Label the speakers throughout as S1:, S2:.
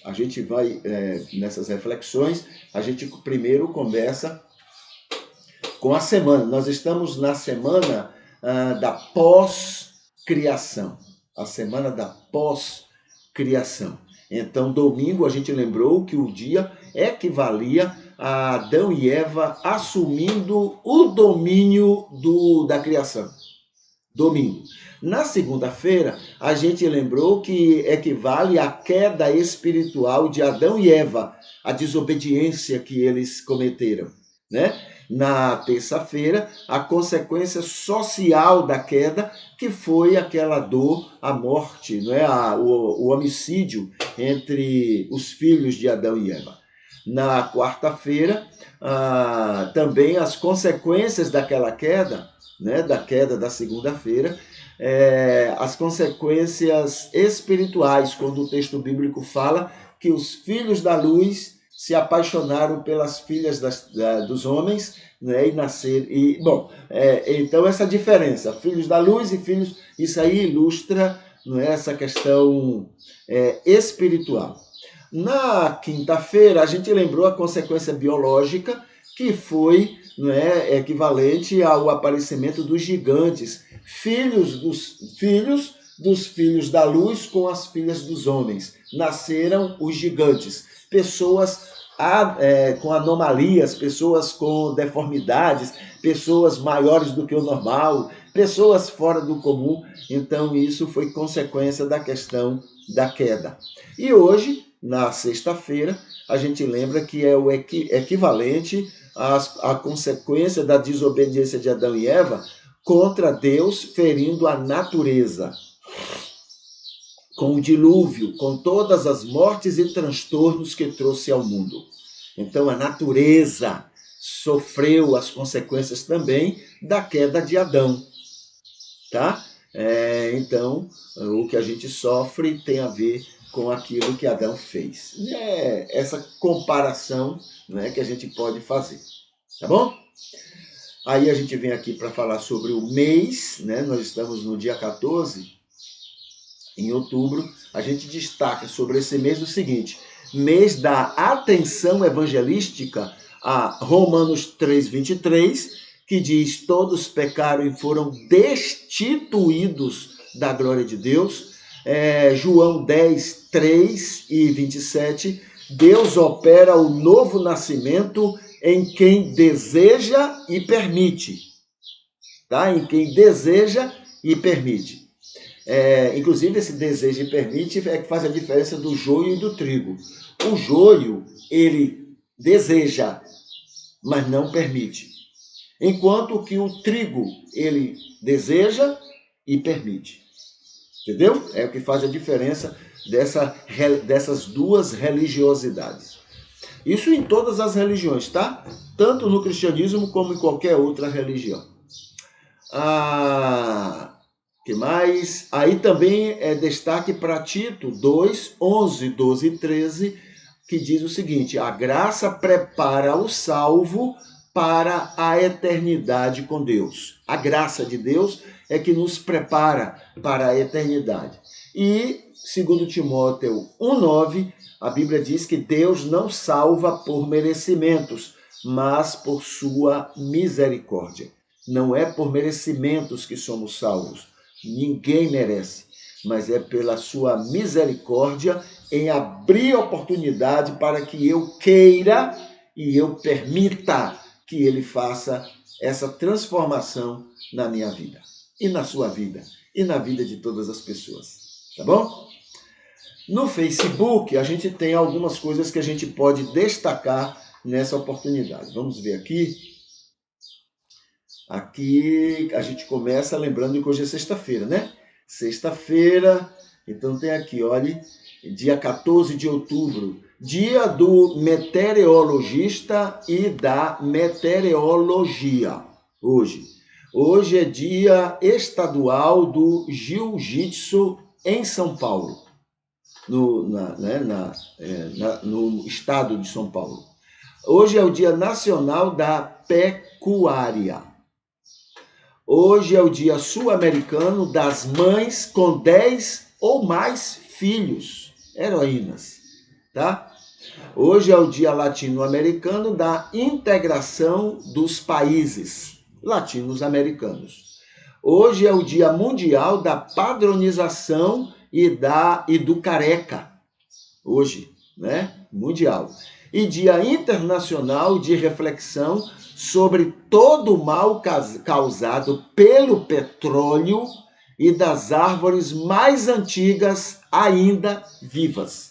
S1: a gente vai, nessas reflexões, a gente primeiro começa com a semana. Nós estamos na semana da pós-criação. A semana da pós-criação. Então, domingo, a gente lembrou que o dia equivalia a Adão e Eva assumindo o domínio da criação. Domingo. Na segunda-feira, a gente lembrou que equivale à queda espiritual de Adão e Eva, a desobediência que eles cometeram, né? Na terça-feira, a consequência social da queda, que foi aquela dor, a morte, não é? O homicídio entre os filhos de Adão e Eva. Na quarta-feira, também as consequências daquela queda, né, da queda da segunda-feira, as consequências espirituais, quando o texto bíblico fala que os filhos da luz se apaixonaram pelas filhas dos homens, né, e nasceram. Então essa diferença, filhos da luz e filhos, isso aí ilustra, não é, essa questão espiritual. Na quinta-feira, a gente lembrou a consequência biológica, que foi, não é, equivalente ao aparecimento dos gigantes, filhos dos filhos da luz com as filhas dos homens. Nasceram os gigantes, pessoas com anomalias, pessoas com deformidades, pessoas maiores do que o normal, pessoas fora do comum. Então, isso foi consequência da questão da queda. E hoje, na sexta-feira, a gente lembra que é o equivalente à consequência da desobediência de Adão e Eva contra Deus, ferindo a natureza, com o dilúvio, com todas as mortes e transtornos que trouxe ao mundo. Então, a natureza sofreu as consequências também da queda de Adão, tá? Então, o que a gente sofre tem a ver com aquilo que Adão fez. Essa comparação, né, que a gente pode fazer, tá bom? Aí a gente vem aqui para falar sobre o mês, né? Nós estamos no dia 14, em outubro. A gente destaca sobre esse mês o seguinte: mês da atenção evangelística, a Romanos 3:23, que diz: todos pecaram e foram destituídos da glória de Deus. João 10:3-27, Deus opera o novo nascimento em quem deseja e permite, tá? Em quem deseja e permite. Inclusive, esse desejo e permite é que faz a diferença do joio e do trigo. O joio, ele deseja, mas não permite. Enquanto que o trigo, ele deseja e permite. Entendeu? É o que faz a diferença dessas duas religiosidades. Isso em todas as religiões, tá? Tanto no cristianismo como em qualquer outra religião. Que mais? Aí também é destaque para Tito 2:11, 12 e 13, que diz o seguinte: a graça prepara o salvo para a eternidade com Deus. A graça de Deus é que nos prepara para a eternidade. E, segundo Timóteo 1:9, a Bíblia diz que Deus não salva por merecimentos, mas por sua misericórdia. Não é por merecimentos que somos salvos. Ninguém merece, mas é pela sua misericórdia em abrir oportunidade para que eu queira e eu permita que ele faça essa transformação na minha vida, e na sua vida, e na vida de todas as pessoas. Tá bom? No Facebook, a gente tem algumas coisas que a gente pode destacar nessa oportunidade. Vamos ver aqui. Aqui a gente começa lembrando que hoje é sexta-feira, né? Sexta-feira, então tem aqui, olha, dia 14 de outubro, dia do meteorologista e da meteorologia. Hoje é dia estadual do jiu-jitsu em São Paulo, no estado de São Paulo. Hoje é o dia nacional da pecuária. Hoje é o dia sul-americano das mães com 10 ou mais filhos, heroínas. tá? Hoje é o Dia Latino-Americano da Integração dos Países Latinos-Americanos. Hoje é o Dia Mundial da Padronização e do Careca. Hoje, né? Mundial. E Dia Internacional de Reflexão sobre todo o mal causado pelo petróleo e das árvores mais antigas ainda vivas.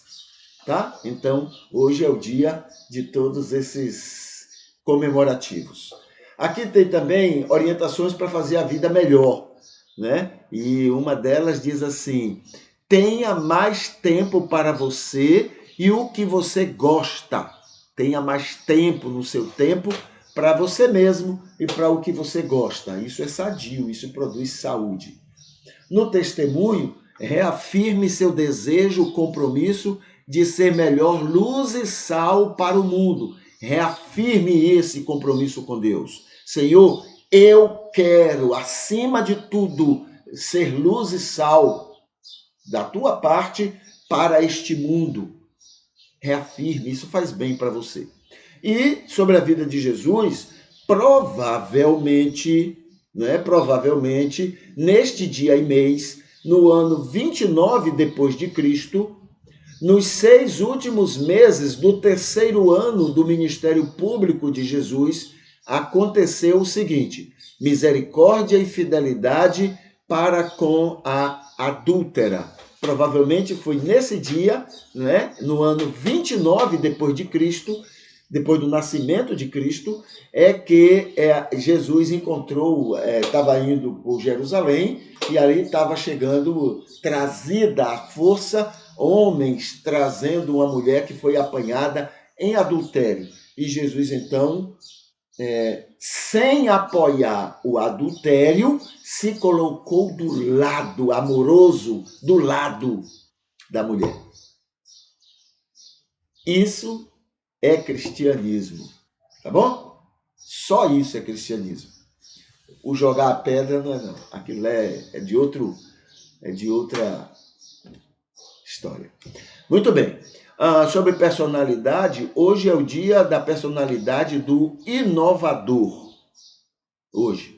S1: Tá? Então, hoje é o dia de todos esses comemorativos. Aqui tem também orientações para fazer a vida melhor, né? E uma delas diz assim: tenha mais tempo para você e o que você gosta. Tenha mais tempo no seu tempo para você mesmo e para o que você gosta. Isso é sadio, isso produz saúde. No testemunho, reafirme seu desejo, compromisso de ser melhor luz e sal para o mundo. Reafirme esse compromisso com Deus. Senhor, eu quero, acima de tudo, ser luz e sal da tua parte para este mundo. Reafirme, isso faz bem para você. E sobre a vida de Jesus, provavelmente, neste dia e mês, no ano 29 depois de Cristo, nos 6 últimos meses do 3º ano do ministério público de Jesus, aconteceu o seguinte: misericórdia e fidelidade para com a adúltera. Provavelmente foi nesse dia, né, no ano 29 depois de Cristo, depois do nascimento de Cristo, é que Jesus encontrou, estava indo por Jerusalém, e ali estava chegando, trazida à força, homens trazendo uma mulher que foi apanhada em adultério. E Jesus, então, sem apoiar o adultério, se colocou do lado amoroso, do lado da mulher. Isso é cristianismo, tá bom? Só isso é cristianismo. O jogar a pedra não é não. Aquilo é de outra história. Muito bem. Sobre personalidade, hoje é o dia da personalidade do inovador. Hoje.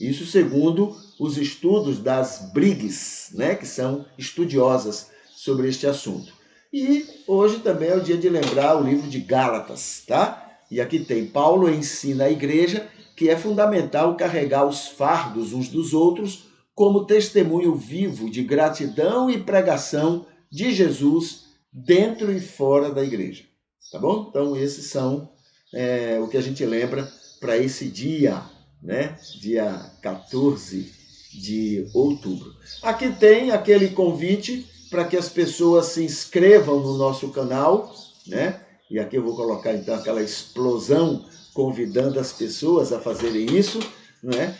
S1: Isso segundo os estudos das Briggs, né, que são estudiosas sobre este assunto. E hoje também é o dia de lembrar o livro de Gálatas, tá? E aqui tem: Paulo ensina a igreja que é fundamental carregar os fardos uns dos outros como testemunho vivo de gratidão e pregação de Jesus dentro e fora da igreja. Tá bom? Então, esses são o que a gente lembra para esse dia, né? Dia 14 de outubro. Aqui tem aquele convite para que as pessoas se inscrevam no nosso canal, né? E aqui eu vou colocar então aquela explosão convidando as pessoas a fazerem isso, né?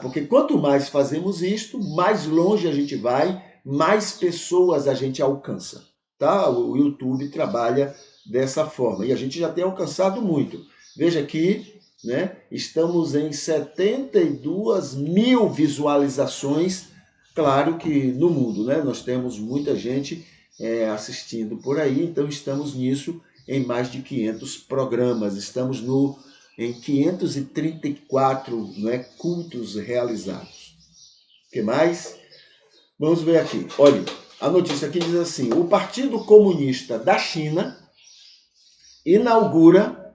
S1: Porque quanto mais fazemos isto, mais longe a gente vai, mais pessoas a gente alcança, tá? O YouTube trabalha dessa forma e a gente já tem alcançado muito. Veja aqui, né? Estamos em 72 mil visualizações. Claro que no mundo, né? Nós temos muita gente assistindo por aí, então estamos nisso em mais de 500 programas. Estamos em 534 cultos realizados. O que mais? Vamos ver aqui. Olha, a notícia aqui diz assim: o Partido Comunista da China inaugura...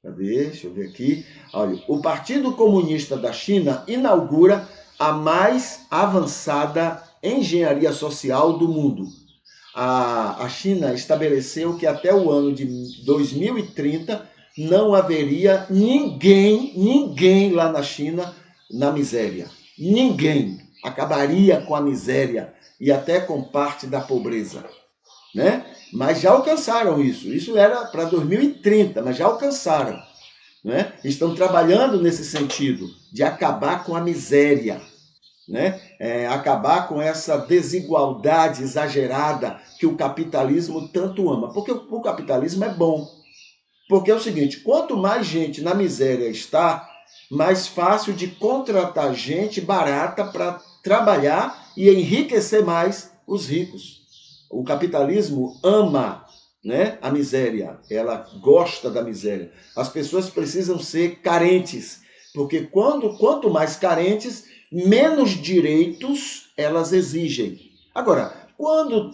S1: Deixa eu ver aqui. Olha, o Partido Comunista da China inaugura a mais avançada engenharia social do mundo. A China estabeleceu que até o ano de 2030 não haveria ninguém lá na China na miséria. Ninguém. Acabaria com a miséria e até com parte da pobreza, né? Mas já alcançaram isso. Isso era para 2030, mas já alcançaram, né? Estão trabalhando nesse sentido de acabar com a miséria, né? Acabar com essa desigualdade exagerada que o capitalismo tanto ama. Porque o capitalismo é bom. Porque é o seguinte: quanto mais gente na miséria está, mais fácil de contratar gente barata para trabalhar e enriquecer mais os ricos. O capitalismo ama né? A miséria, ela gosta da miséria. As pessoas precisam ser carentes, porque quanto mais carentes, menos direitos elas exigem. Agora, quando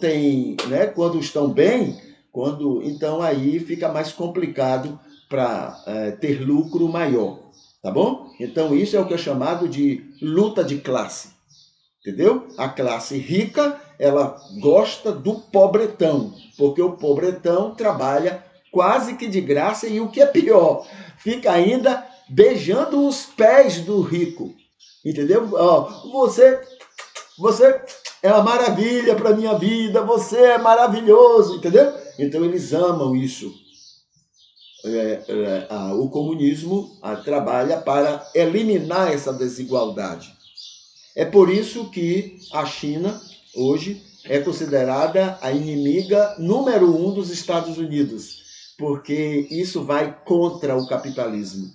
S1: estão bem, então aí fica mais complicado para ter lucro maior, tá bom? Então isso é o que é chamado de luta de classe, entendeu? A classe rica, ela gosta do pobretão, porque o pobretão trabalha quase que de graça e o que é pior, fica ainda beijando os pés do rico, entendeu? Você é uma maravilha para a minha vida, você é maravilhoso, entendeu? Então eles amam isso. O comunismo trabalha para eliminar essa desigualdade. É por isso que a China, hoje, é considerada a inimiga número 1 dos Estados Unidos, porque isso vai contra o capitalismo.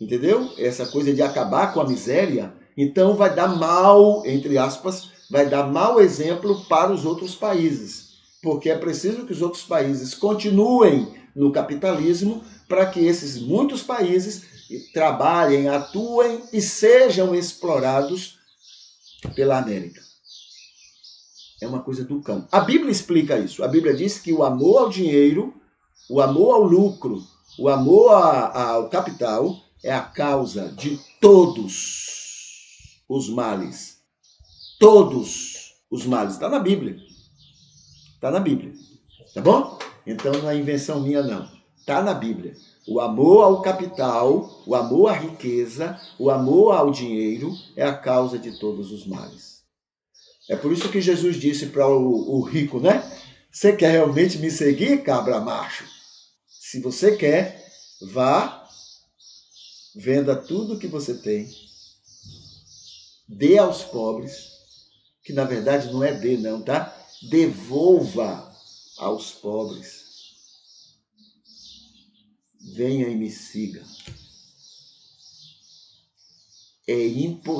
S1: Entendeu? Essa coisa de acabar com a miséria, então vai dar mal, entre aspas, vai dar mau exemplo para os outros países, porque é preciso que os outros países continuem no capitalismo para que esses muitos países trabalhem, atuem e sejam explorados pela América. É uma coisa do cão. A Bíblia explica isso. A Bíblia diz que o amor ao dinheiro, o amor ao lucro, o amor ao capital é a causa de todos os males. Todos os males. Está na Bíblia. Está na Bíblia. Tá bom? Então não é invenção minha, não. Está na Bíblia. O amor ao capital, o amor à riqueza, o amor ao dinheiro é a causa de todos os males. É por isso que Jesus disse para o rico, né? Você quer realmente me seguir, cabra macho? Se você quer, vá, venda tudo que você tem, dê aos pobres, que na verdade não é dê não, tá? Devolva aos pobres. Venha e me siga.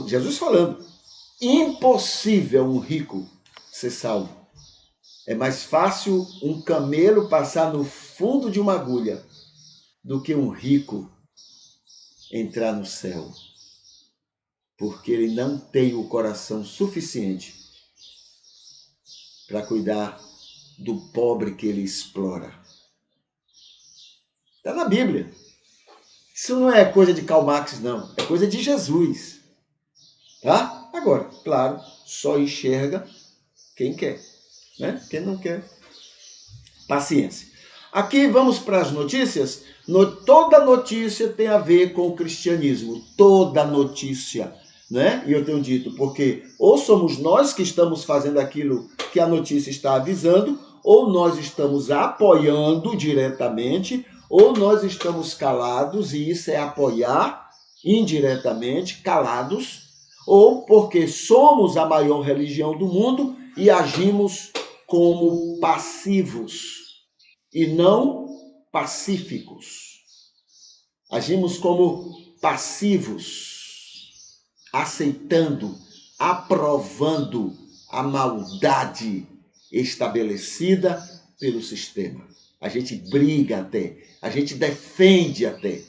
S1: Jesus falando, impossível um rico ser salvo. É mais fácil um camelo passar no fundo de uma agulha do que um rico entrar no céu. Porque ele não tem o coração suficiente para cuidar do pobre que ele explora. Está na Bíblia. Isso não é coisa de Karl Marx, não. É coisa de Jesus. Tá? Agora, claro, só enxerga quem quer. Né? Quem não quer, paciência. Aqui vamos para as notícias. Toda notícia tem a ver com o cristianismo. Toda notícia. Né? E eu tenho dito, porque ou somos nós que estamos fazendo aquilo que a notícia está avisando, ou nós estamos apoiando diretamente, ou nós estamos calados, e isso é apoiar indiretamente, calados, ou porque somos a maior religião do mundo e agimos como passivos e não pacíficos. Agimos como passivos, aceitando, aprovando a maldade estabelecida pelo sistema. A gente briga até, a gente defende até.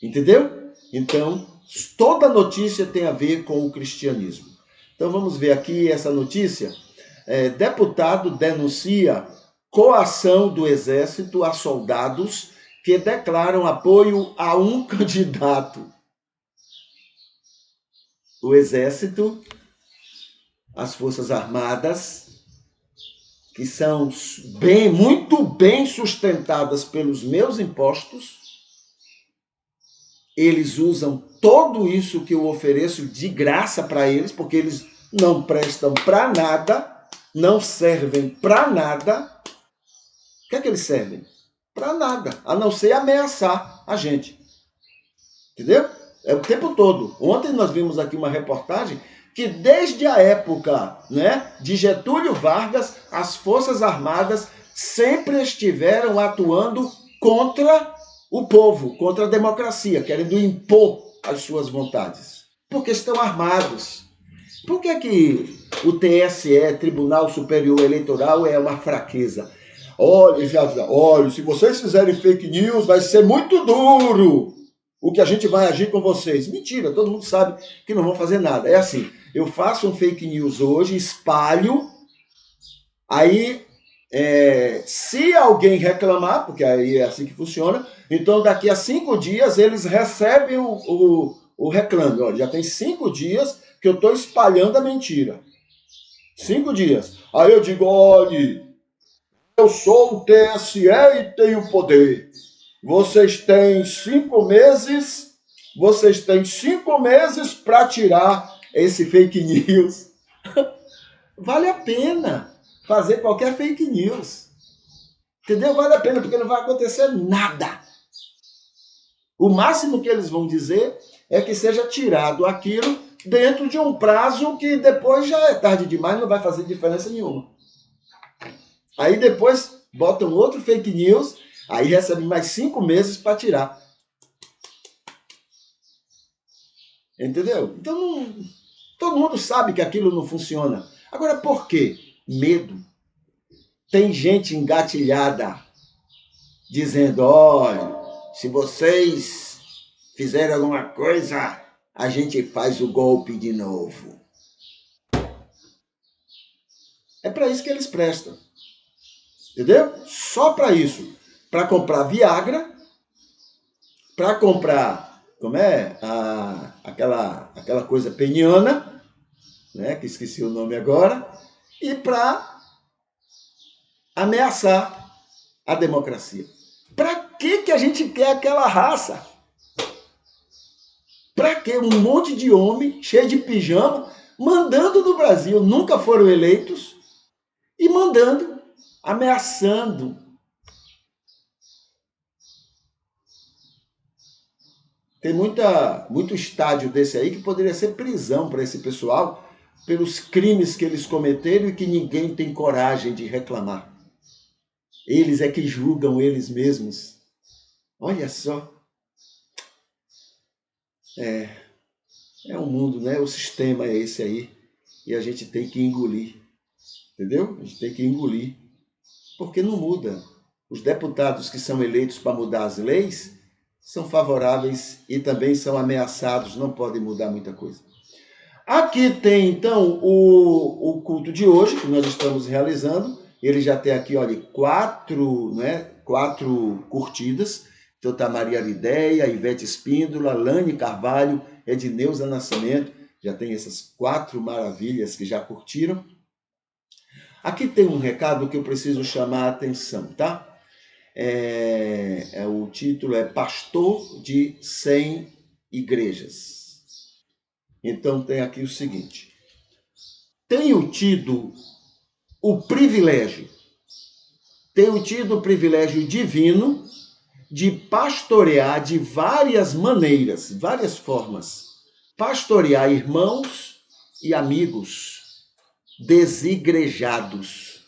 S1: Entendeu? Então, toda notícia tem a ver com o cristianismo. Então, vamos ver aqui essa notícia. Deputado denuncia coação do Exército a soldados que declaram apoio a um candidato. O Exército, as Forças Armadas, que são muito bem sustentadas pelos meus impostos, eles usam tudo isso que eu ofereço de graça para eles, porque eles não prestam para nada, não servem para nada. O que é que eles servem? Para nada, a não ser ameaçar a gente. Entendeu? É o tempo todo. Ontem nós vimos aqui uma reportagem que desde a época, né, de Getúlio Vargas, as Forças Armadas sempre estiveram atuando contra o povo, contra a democracia, querendo impor as suas vontades. Porque estão armados. Por que o TSE, Tribunal Superior Eleitoral, é uma fraqueza? Olha, se vocês fizerem fake news, vai ser muito duro o que a gente vai agir com vocês. Mentira, todo mundo sabe que não vão fazer nada. É assim, eu faço um fake news hoje, espalho, aí se alguém reclamar, porque aí é assim que funciona, então daqui a 5 dias eles recebem o reclame. Olha, já tem 5 dias que eu estou espalhando a mentira. 5 dias. Aí eu digo, olha, eu sou o TSE e tenho poder. Vocês têm 5 meses, para tirar esse fake news. Vale a pena fazer qualquer fake news. Entendeu? Vale a pena, porque não vai acontecer nada. O máximo que eles vão dizer é que seja tirado aquilo dentro de um prazo que depois já é tarde demais, não vai fazer diferença nenhuma. Aí depois botam outro fake news, aí recebem mais 5 meses para tirar. Entendeu? Então, todo mundo sabe que aquilo não funciona. Agora, por quê? Medo. Tem gente engatilhada dizendo, olha, se vocês fizerem alguma coisa, a gente faz o golpe de novo. É para isso que eles prestam. Entendeu? Só para isso. Para comprar Viagra, para comprar, aquela coisa peniana, né, que esqueci o nome agora, e para ameaçar a democracia. Para que a gente quer aquela raça? Para que um monte de homem cheio de pijama mandando no Brasil, nunca foram eleitos, e mandando, ameaçando. Tem muito estádio desse aí que poderia ser prisão para esse pessoal pelos crimes que eles cometeram e que ninguém tem coragem de reclamar. Eles é que julgam eles mesmos. Olha só. É um mundo, né? O sistema é esse aí. E a gente tem que engolir. Entendeu? A gente tem que engolir. Porque não muda. Os deputados que são eleitos para mudar as leis são favoráveis e também são ameaçados, não podem mudar muita coisa. Aqui tem, então, o culto de hoje, que nós estamos realizando. Ele já tem aqui, olha, 4 curtidas. Então tá Maria Lideia, Ivete Espíndola, Lane Carvalho, Edneuza Nascimento. Já tem essas 4 maravilhas que já curtiram. Aqui tem um recado que eu preciso chamar a atenção, tá? O título é Pastor de 100 Igrejas. Então tem aqui o seguinte. Tenho tido o privilégio divino de pastorear de várias maneiras, várias formas. Pastorear irmãos e amigos desigrejados,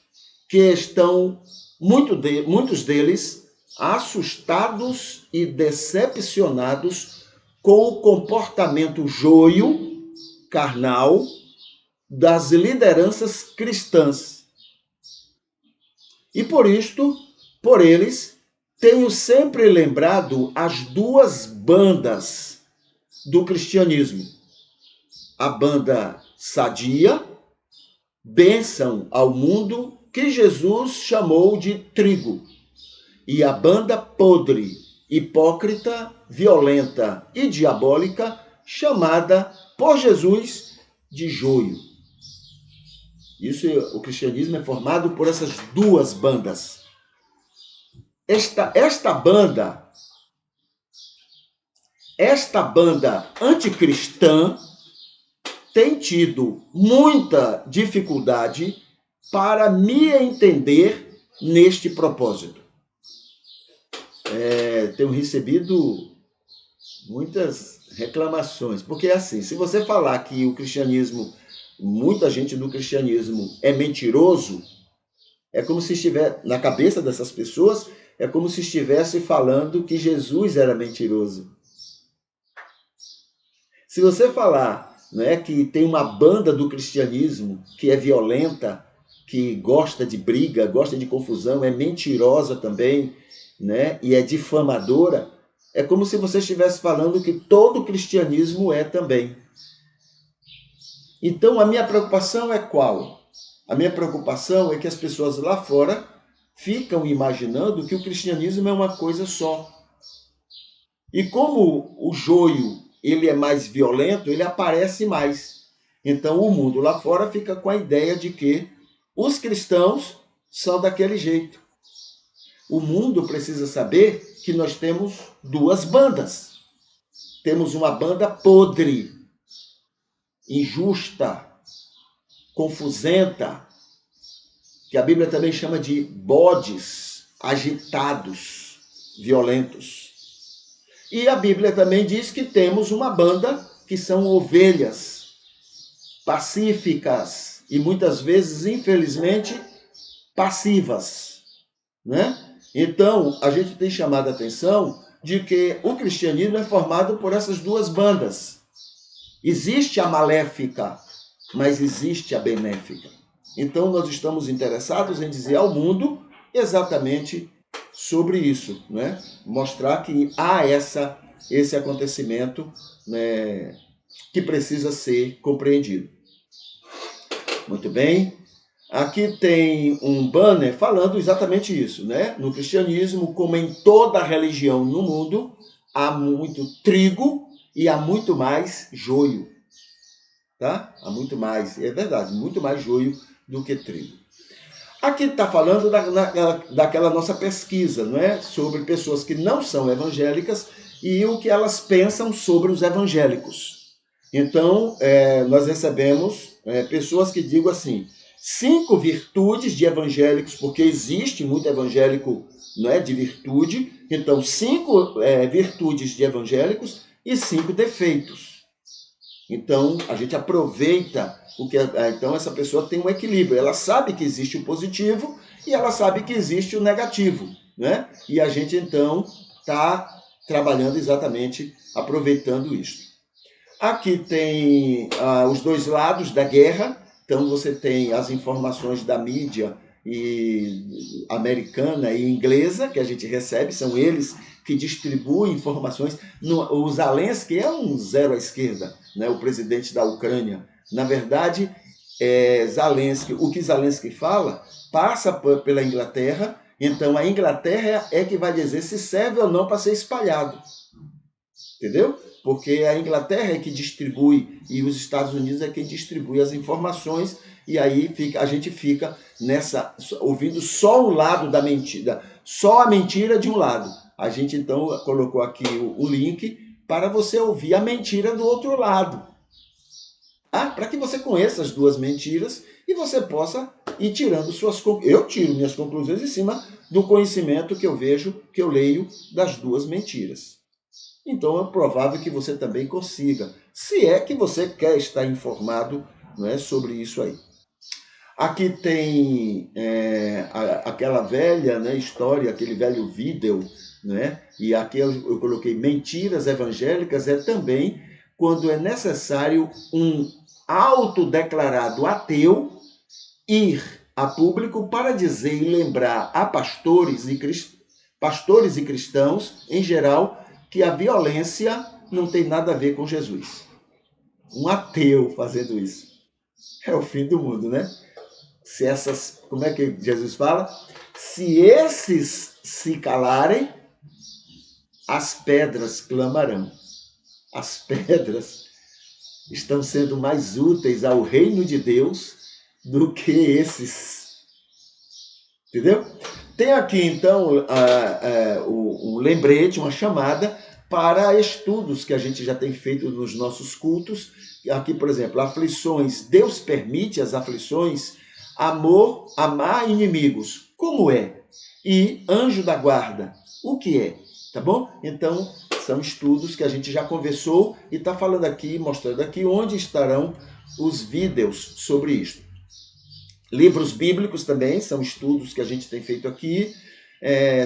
S1: que estão, muitos deles, assustados e decepcionados com o comportamento joio, carnal, das lideranças cristãs. E por eles, tenho sempre lembrado as 2 bandas do cristianismo. A banda sadia, bênção ao mundo, que Jesus chamou de trigo. E a banda podre, hipócrita, violenta e diabólica, chamada por Jesus de joio. Isso, o cristianismo é formado por essas 2 bandas. Esta banda anticristã tem tido muita dificuldade para me entender neste propósito. Tenho recebido muitas reclamações, porque assim, se você falar que o cristianismo, muita gente do cristianismo é mentiroso, é como se estivesse, na cabeça dessas pessoas, é como se estivesse falando que Jesus era mentiroso. Se você falar, né, que tem uma banda do cristianismo que é violenta, que gosta de briga, gosta de confusão, é mentirosa também, né? E é difamadora, é como se você estivesse falando que todo cristianismo é também. Então, a minha preocupação é qual? A minha preocupação é que as pessoas lá fora ficam imaginando que o cristianismo é uma coisa só. E como o joio ele é mais violento, ele aparece mais. Então, o mundo lá fora fica com a ideia de que os cristãos são daquele jeito. O mundo precisa saber que nós temos duas bandas. Temos uma banda podre, injusta, confusenta, que a Bíblia também chama de bodes, agitados, violentos. E a Bíblia também diz que temos uma banda que são ovelhas, pacíficas e muitas vezes, infelizmente, passivas, né? Então, a gente tem chamado a atenção de que o cristianismo é formado por essas duas bandas. Existe a maléfica, mas existe a benéfica. Então, nós estamos interessados em dizer ao mundo exatamente sobre isso, né? Mostrar que há esse acontecimento, né, que precisa ser compreendido. Muito bem. Aqui tem um banner falando exatamente isso, né? No cristianismo, como em toda religião no mundo, há muito trigo e há muito mais joio, tá? Há muito mais, é verdade, muito mais joio do que trigo. Aqui está falando daquela nossa pesquisa, não é? Sobre pessoas que não são evangélicas e o que elas pensam sobre os evangélicos. Então, nós recebemos pessoas que digam assim, 5 virtudes de evangélicos, porque existe muito evangélico, não é, de virtude. Então, 5 virtudes de evangélicos e 5 defeitos. Então, a gente aproveita o que então essa pessoa tem um equilíbrio. Ela sabe que existe o positivo e ela sabe que existe o negativo, né? E a gente então está trabalhando exatamente aproveitando isso. Aqui tem os dois lados da guerra. Então você tem as informações da mídia americana e inglesa que a gente recebe, são eles que distribuem informações. O Zelensky é um zero à esquerda, né? O presidente da Ucrânia. Na verdade, Zelensky, o que Zelensky fala passa pela Inglaterra, então a Inglaterra é que vai dizer se serve ou não para ser espalhado. Entendeu? Porque a Inglaterra é que distribui e os Estados Unidos é quem distribui as informações, e aí a gente fica ouvindo só um lado da mentira, só a mentira de um lado. A gente então colocou aqui o link para você ouvir a mentira do outro lado. Para que você conheça as duas mentiras e você possa ir tirando suas conclusões. Eu tiro minhas conclusões em cima do conhecimento que eu vejo, que eu leio das duas mentiras. Então é provável que você também consiga, se é que você quer estar informado, não é, sobre isso aí. Aqui tem aquela velha, né, história, aquele velho vídeo, né? E aqui eu coloquei mentiras evangélicas, é também quando é necessário um autodeclarado ateu ir a público para dizer e lembrar a pastores e cristãos, em geral, que a violência não tem nada a ver com Jesus. Um ateu fazendo isso. É o fim do mundo, né? Se essas, como é que Jesus fala? Se esses se calarem, as pedras clamarão. As pedras estão sendo mais úteis ao reino de Deus do que esses. Entendeu? Tem aqui, então, um lembrete, uma chamada para estudos que a gente já tem feito nos nossos cultos. Aqui, por exemplo, aflições. Deus permite as aflições. Amar inimigos. Como é? E anjo da guarda. O que é? Tá bom? Então, são estudos que a gente já conversou e está falando aqui, mostrando aqui onde estarão os vídeos sobre isto. Livros bíblicos também, são estudos que a gente tem feito aqui.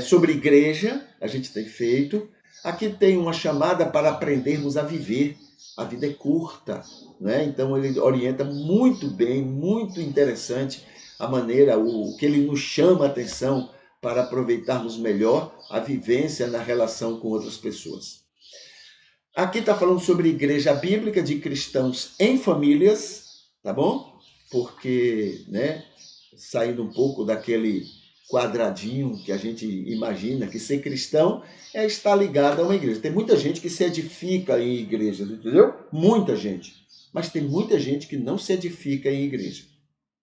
S1: Sobre igreja, a gente tem feito. Aqui tem uma chamada para aprendermos a viver. A vida é curta, né? Então ele orienta muito bem, muito interessante a maneira, o que ele nos chama a atenção para aproveitarmos melhor a vivência na relação com outras pessoas. Aqui está falando sobre igreja bíblica de cristãos em famílias, tá bom? Porque, né, saindo um pouco daquele quadradinho que a gente imagina que ser cristão é estar ligado a uma igreja. Tem muita gente que se edifica em igrejas, entendeu? Muita gente. Mas tem muita gente que não se edifica em igreja.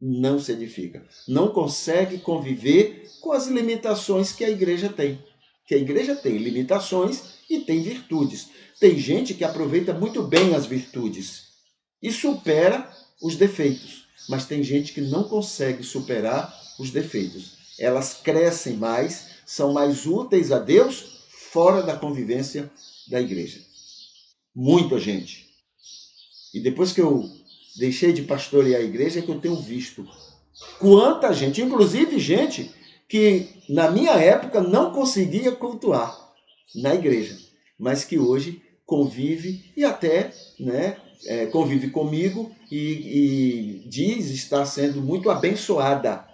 S1: Não se edifica. Não consegue conviver com as limitações que a igreja tem. Que a igreja tem limitações e tem virtudes. Tem gente que aproveita muito bem as virtudes e supera os defeitos. Mas tem gente que não consegue superar os defeitos. Elas crescem mais, são mais úteis a Deus fora da convivência da igreja. Muita gente. E depois que eu deixei de pastorear a igreja, é que eu tenho visto quanta gente, inclusive gente que na minha época não conseguia cultuar na igreja, mas que hoje convive e até, né, convive comigo e diz estar sendo muito abençoada.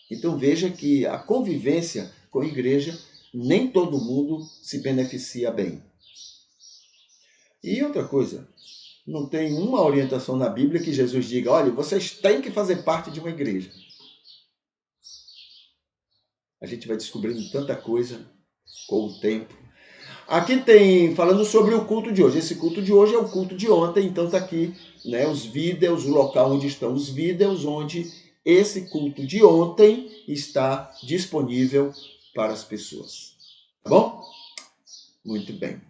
S1: Então veja que a convivência com a igreja, nem todo mundo se beneficia bem. E outra coisa, não tem uma orientação na Bíblia que Jesus diga, olha, vocês têm que fazer parte de uma igreja. A gente vai descobrindo tanta coisa com o tempo. Aqui tem, falando sobre o culto de hoje. Esse culto de hoje é o culto de ontem, então está aqui, né, os vídeos, o local onde estão os vídeos, onde esse culto de ontem está disponível para as pessoas. Tá bom? Muito bem.